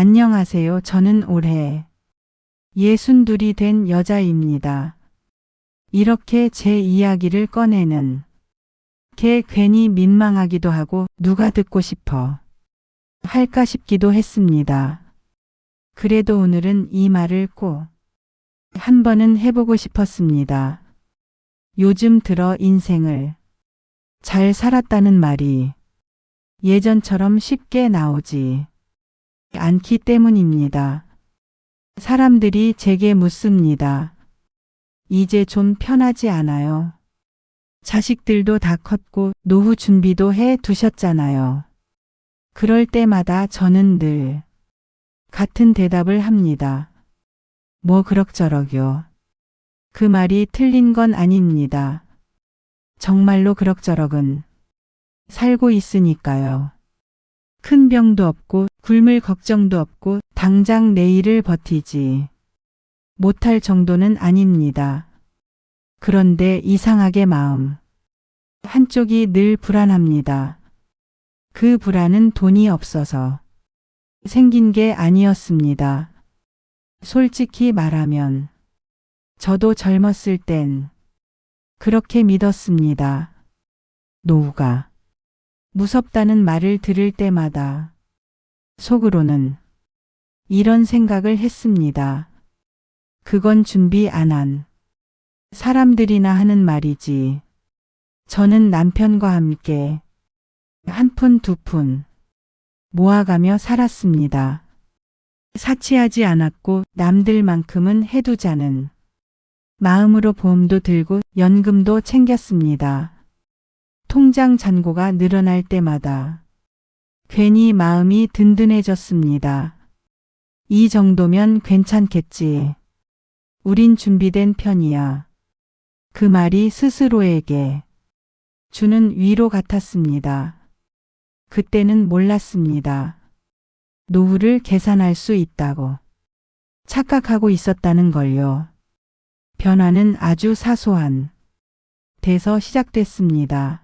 안녕하세요. 저는 올해 62이 된 여자입니다. 이렇게 제 이야기를 꺼내는 게 괜히 민망하기도 하고 누가 듣고 싶어 할까 싶기도 했습니다. 그래도 오늘은 이 말을 꼭 한 번은 해보고 싶었습니다. 요즘 들어 인생을 잘 살았다는 말이 예전처럼 쉽게 나오지 않기 때문입니다. 사람들이 제게 묻습니다. 이제 좀 편하지 않아요? 자식들도 다 컸고 노후 준비도 해 두셨잖아요. 그럴 때마다 저는 늘 같은 대답을 합니다. 뭐 그럭저럭요. 그 말이 틀린 건 아닙니다. 정말로 그럭저럭은 살고 있으니까요. 큰 병도 없고 굶을 걱정도 없고 당장 내일을 버티지 못할 정도는 아닙니다. 그런데 이상하게 마음 한쪽이 늘 불안합니다. 그 불안은 돈이 없어서 생긴 게 아니었습니다. 솔직히 말하면 저도 젊었을 땐 그렇게 믿었습니다. 노후가 무섭다는 말을 들을 때마다 속으로는 이런 생각을 했습니다. 그건 준비 안 한 사람들이나 하는 말이지. 저는 남편과 함께 한 푼 두 푼 모아가며 살았습니다. 사치하지 않았고 남들만큼은 해두자는 마음으로 보험도 들고 연금도 챙겼습니다. 통장 잔고가 늘어날 때마다 괜히 마음이 든든해졌습니다. 이 정도면 괜찮겠지. 우린 준비된 편이야. 그 말이 스스로에게 주는 위로 같았습니다. 그때는 몰랐습니다. 노후를 계산할 수 있다고 착각하고 있었다는 걸요. 변화는 아주 사소한 데서 시작됐습니다.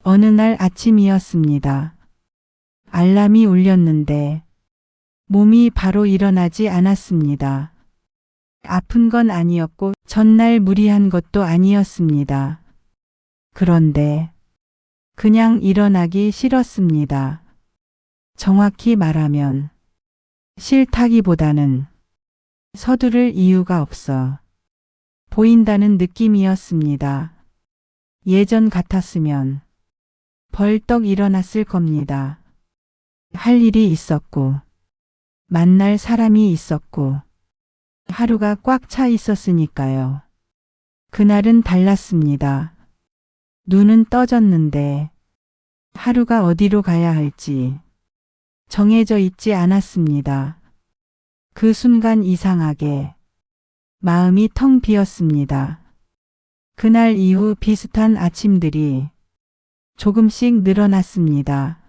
어느 날 아침이었습니다. 알람이 울렸는데 몸이 바로 일어나지 않았습니다. 아픈 건 아니었고 전날 무리한 것도 아니었습니다. 그런데 그냥 일어나기 싫었습니다. 정확히 말하면 싫다기보다는 서두를 이유가 없어 보인다는 느낌이었습니다. 예전 같았으면 벌떡 일어났을 겁니다. 할 일이 있었고 만날 사람이 있었고 하루가 꽉 차 있었으니까요. 그날은 달랐습니다. 눈은 떠졌는데 하루가 어디로 가야 할지 정해져 있지 않았습니다. 그 순간 이상하게 마음이 텅 비었습니다. 그날 이후 비슷한 아침들이 조금씩 늘어났습니다.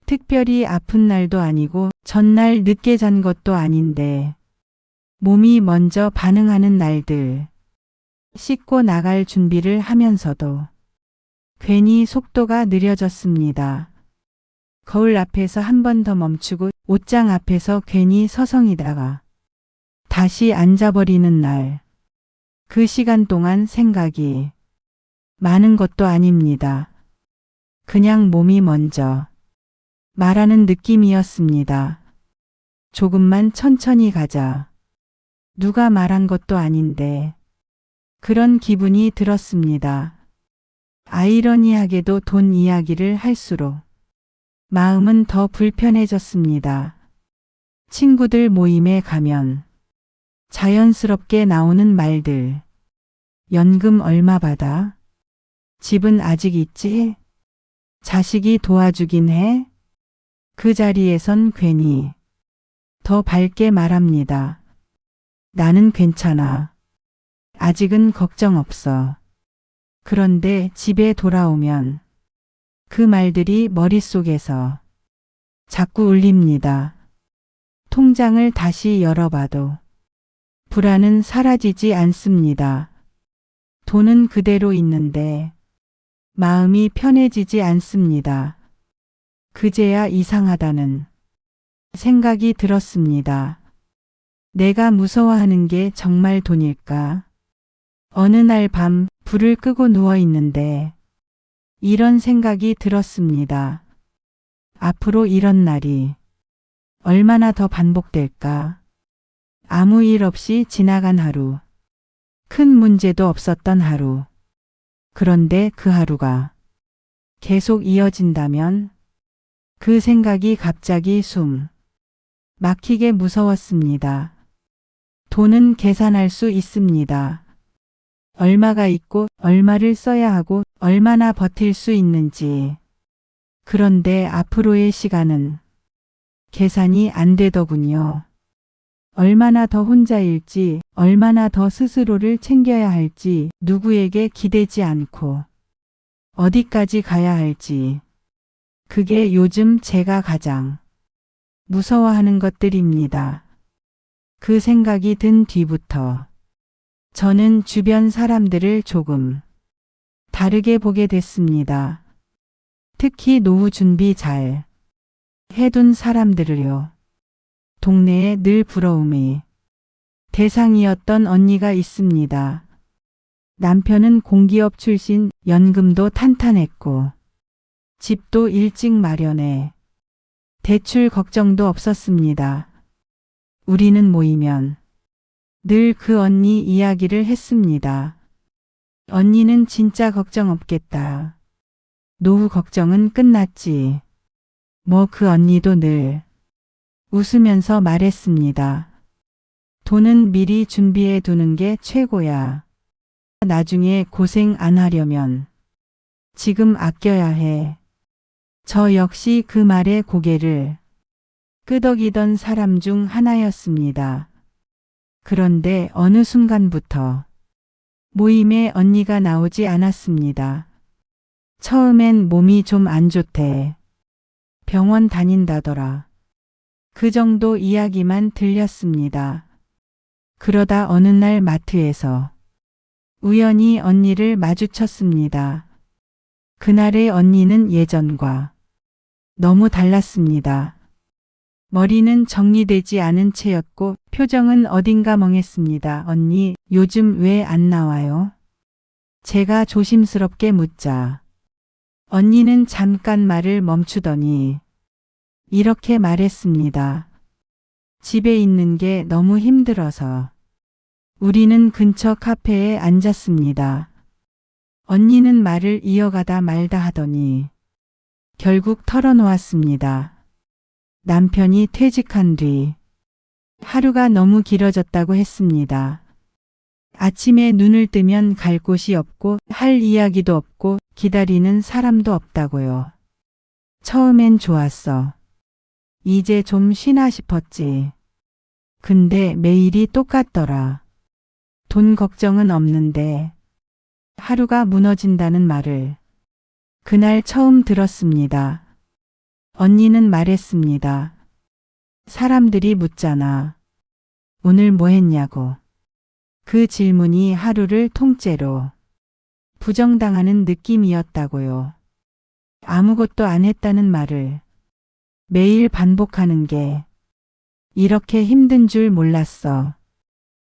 특별히 아픈 날도 아니고 전날 늦게 잔 것도 아닌데 몸이 먼저 반응하는 날들. 씻고 나갈 준비를 하면서도 괜히 속도가 느려졌습니다. 거울 앞에서 한 번 더 멈추고 옷장 앞에서 괜히 서성이다가 다시 앉아버리는 날. 그 시간 동안 생각이 많은 것도 아닙니다. 그냥 몸이 먼저 말하는 느낌이었습니다. 조금만 천천히 가자. 누가 말한 것도 아닌데 그런 기분이 들었습니다. 아이러니하게도 돈 이야기를 할수록 마음은 더 불편해졌습니다. 친구들 모임에 가면 자연스럽게 나오는 말들. 연금 얼마 받아? 집은 아직 있지? 자식이 도와주긴 해? 그 자리에선 괜히 더 밝게 말합니다. 나는 괜찮아. 아직은 걱정 없어. 그런데 집에 돌아오면 그 말들이 머릿속에서 자꾸 울립니다. 통장을 다시 열어봐도 불안은 사라지지 않습니다. 돈은 그대로 있는데 마음이 편해지지 않습니다. 그제야 이상하다는 생각이 들었습니다. 내가 무서워하는 게 정말 돈일까? 어느 날 밤 불을 끄고 누워 있는데 이런 생각이 들었습니다. 앞으로 이런 날이 얼마나 더 반복될까? 아무 일 없이 지나간 하루. 큰 문제도 없었던 하루. 그런데 그 하루가 계속 이어진다면 그 생각이 갑자기 숨 막히게 무서웠습니다. 돈은 계산할 수 있습니다. 얼마가 있고 얼마를 써야 하고 얼마나 버틸 수 있는지. 그런데 앞으로의 시간은 계산이 안 되더군요. 얼마나 더 혼자일지, 얼마나 더 스스로를 챙겨야 할지, 누구에게 기대지 않고 어디까지 가야 할지. 그게 요즘 제가 가장 무서워하는 것들입니다. 그 생각이 든 뒤부터 저는 주변 사람들을 조금 다르게 보게 됐습니다. 특히 노후 준비 잘 해둔 사람들을요. 동네에 늘 부러움이 대상이었던 언니가 있습니다. 남편은 공기업 출신, 연금도 탄탄했고 집도 일찍 마련해 대출 걱정도 없었습니다. 우리는 모이면 늘 그 언니 이야기를 했습니다. 언니는 진짜 걱정 없겠다. 노후 걱정은 끝났지. 뭐 그 언니도 늘 웃으면서 말했습니다. 돈은 미리 준비해 두는 게 최고야. 나중에 고생 안 하려면 지금 아껴야 해. 저 역시 그 말에 고개를 끄덕이던 사람 중 하나였습니다. 그런데 어느 순간부터 모임에 언니가 나오지 않았습니다. 처음엔 몸이 좀 안 좋대. 병원 다닌다더라. 그 정도 이야기만 들렸습니다. 그러다 어느 날 마트에서 우연히 언니를 마주쳤습니다. 그날의 언니는 예전과 너무 달랐습니다. 머리는 정리되지 않은 채였고 표정은 어딘가 멍했습니다. 언니, 요즘 왜 안 나와요? 제가 조심스럽게 묻자 언니는 잠깐 말을 멈추더니 이렇게 말했습니다. 집에 있는 게 너무 힘들어서. 우리는 근처 카페에 앉았습니다. 언니는 말을 이어가다 말다 하더니 결국 털어놓았습니다. 남편이 퇴직한 뒤 하루가 너무 길어졌다고 했습니다. 아침에 눈을 뜨면 갈 곳이 없고 할 이야기도 없고 기다리는 사람도 없다고요. 처음엔 좋았어. 이제 좀 쉬나 싶었지. 근데 매일이 똑같더라. 돈 걱정은 없는데 하루가 무너진다는 말을 그날 처음 들었습니다. 언니는 말했습니다. 사람들이 묻잖아. 오늘 뭐 했냐고. 그 질문이 하루를 통째로 부정당하는 느낌이었다고요. 아무것도 안 했다는 말을 매일 반복하는 게 이렇게 힘든 줄 몰랐어.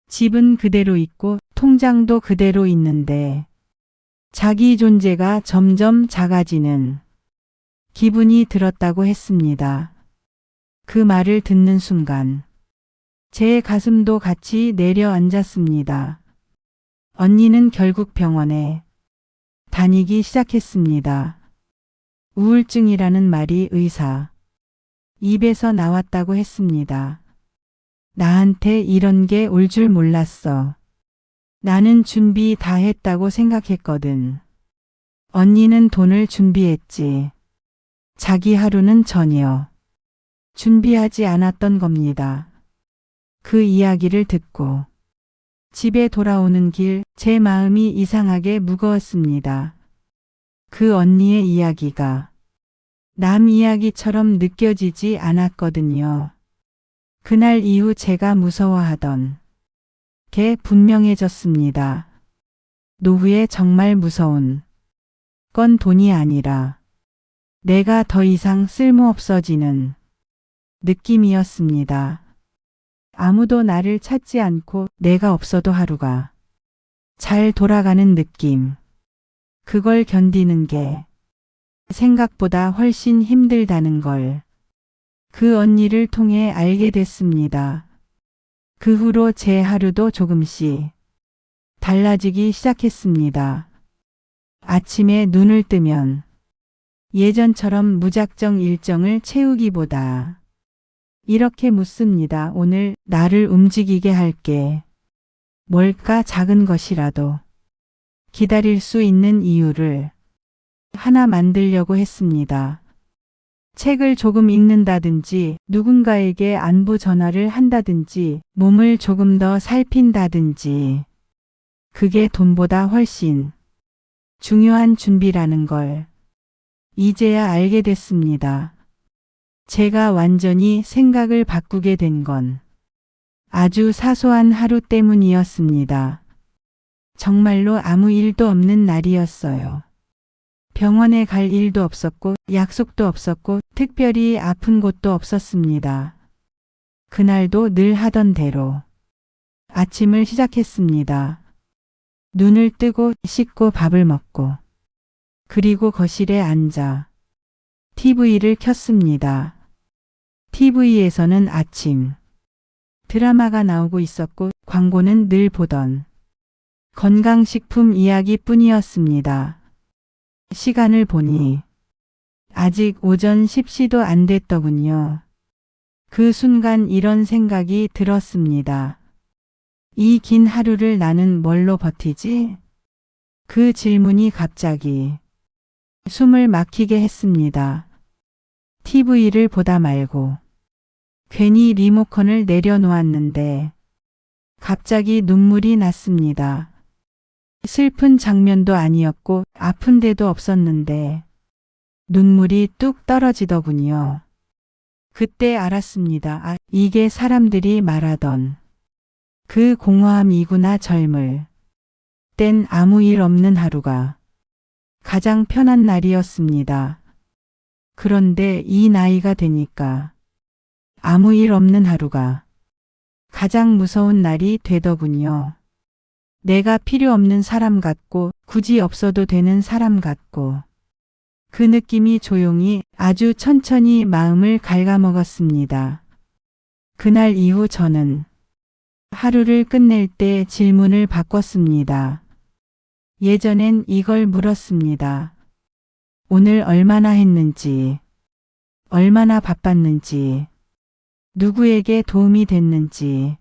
집은 그대로 있고 통장도 그대로 있는데 자기 존재가 점점 작아지는 기분이 들었다고 했습니다. 그 말을 듣는 순간 제 가슴도 같이 내려앉았습니다. 언니는 결국 병원에 다니기 시작했습니다. 우울증이라는 말이 의사 입에서 나왔다고 했습니다. 나한테 이런 게 올 줄 몰랐어. 나는 준비 다 했다고 생각했거든. 언니는 돈을 준비했지. 자기 하루는 전혀 준비하지 않았던 겁니다. 그 이야기를 듣고 집에 돌아오는 길 제 마음이 이상하게 무거웠습니다. 그 언니의 이야기가 남 이야기처럼 느껴지지 않았거든요. 그날 이후 제가 무서워하던 게 분명해졌습니다. 노후에 정말 무서운 건 돈이 아니라 내가 더 이상 쓸모없어지는 느낌이었습니다. 아무도 나를 찾지 않고 내가 없어도 하루가 잘 돌아가는 느낌. 그걸 견디는 게 생각보다 훨씬 힘들다는 걸 그 언니를 통해 알게 됐습니다. 그 후로 제 하루도 조금씩 달라지기 시작했습니다. 아침에 눈을 뜨면 예전처럼 무작정 일정을 채우기보다 이렇게 묻습니다. 오늘 나를 움직이게 할 게 뭘까? 작은 것이라도 기다릴 수 있는 이유를 하나 만들려고 했습니다. 책을 조금 읽는다든지 누군가에게 안부 전화를 한다든지 몸을 조금 더 살핀다든지 그게 돈보다 훨씬 중요한 준비라는 걸 이제야 알게 됐습니다. 제가 완전히 생각을 바꾸게 된 건 아주 사소한 하루 때문이었습니다. 정말로 아무 일도 없는 날이었어요. 병원에 갈 일도 없었고 약속도 없었고 특별히 아픈 곳도 없었습니다. 그날도 늘 하던 대로 아침을 시작했습니다. 눈을 뜨고 씻고 밥을 먹고 그리고 거실에 앉아 TV를 켰습니다. TV에서는 아침 드라마가 나오고 있었고 광고는 늘 보던 건강식품 이야기뿐이었습니다. 시간을 보니 아직 오전 10시도 안 됐더군요. 그 순간 이런 생각이 들었습니다. 이 긴 하루를 나는 뭘로 버티지? 그 질문이 갑자기 숨을 막히게 했습니다. TV를 보다 말고 괜히 리모컨을 내려놓았는데 갑자기 눈물이 났습니다. 슬픈 장면도 아니었고 아픈 데도 없었는데 눈물이 뚝 떨어지더군요. 그때 알았습니다. 아, 이게 사람들이 말하던 그 공허함이구나. 젊을 땐 아무 일 없는 하루가 가장 편한 날이었습니다. 그런데 이 나이가 되니까 아무 일 없는 하루가 가장 무서운 날이 되더군요. 내가 필요 없는 사람 같고 굳이 없어도 되는 사람 같고 그 느낌이 조용히 아주 천천히 마음을 갉아먹었습니다. 그날 이후 저는 하루를 끝낼 때 질문을 바꿨습니다. 예전엔 이걸 물었습니다. 오늘 얼마나 했는지, 얼마나 바빴는지, 누구에게 도움이 됐는지.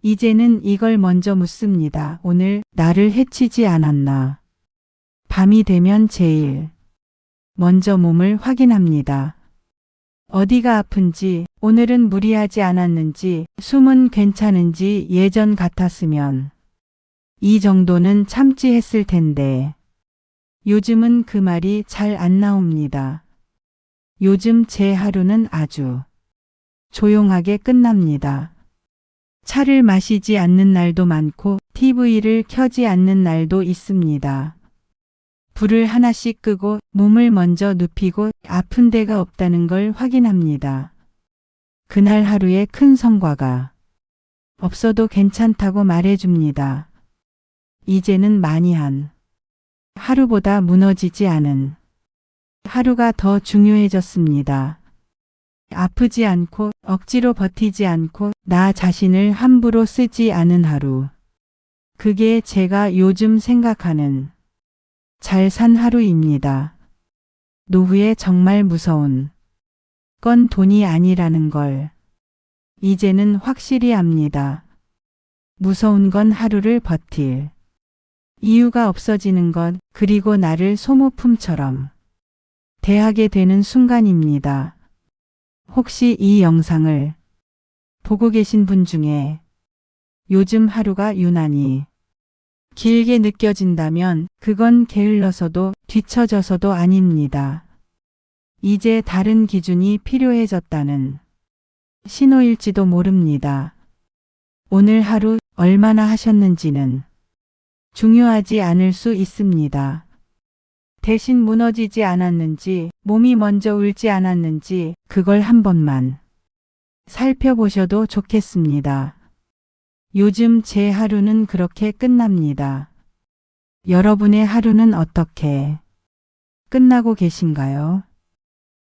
이제는 이걸 먼저 묻습니다. 오늘 나를 해치지 않았나. 밤이 되면 제일 먼저 몸을 확인합니다. 어디가 아픈지, 오늘은 무리하지 않았는지, 숨은 괜찮은지. 예전 같았으면 이 정도는 참지 했을 텐데 요즘은 그 말이 잘 안 나옵니다. 요즘 제 하루는 아주 조용하게 끝납니다. 차를 마시지 않는 날도 많고 TV를 켜지 않는 날도 있습니다. 불을 하나씩 끄고 몸을 먼저 눕히고 아픈 데가 없다는 걸 확인합니다. 그날 하루에 큰 성과가 없어도 괜찮다고 말해줍니다. 이제는 많이 한 하루보다 무너지지 않은 하루가 더 중요해졌습니다. 아프지 않고 억지로 버티지 않고 나 자신을 함부로 쓰지 않은 하루. 그게 제가 요즘 생각하는 잘 산 하루입니다. 노후에 정말 무서운 건 돈이 아니라는 걸 이제는 확실히 압니다. 무서운 건 하루를 버틸 이유가 없어지는 것, 그리고 나를 소모품처럼 대하게 되는 순간입니다. 혹시 이 영상을 보고 계신 분 중에 요즘 하루가 유난히 길게 느껴진다면 그건 게을러서도 뒤처져서도 아닙니다. 이제 다른 기준이 필요해졌다는 신호일지도 모릅니다. 오늘 하루 얼마나 하셨는지는 중요하지 않을 수 있습니다. 대신 무너지지 않았는지, 몸이 먼저 울지 않았는지 그걸 한 번만 살펴보셔도 좋겠습니다. 요즘 제 하루는 그렇게 끝납니다. 여러분의 하루는 어떻게 끝나고 계신가요?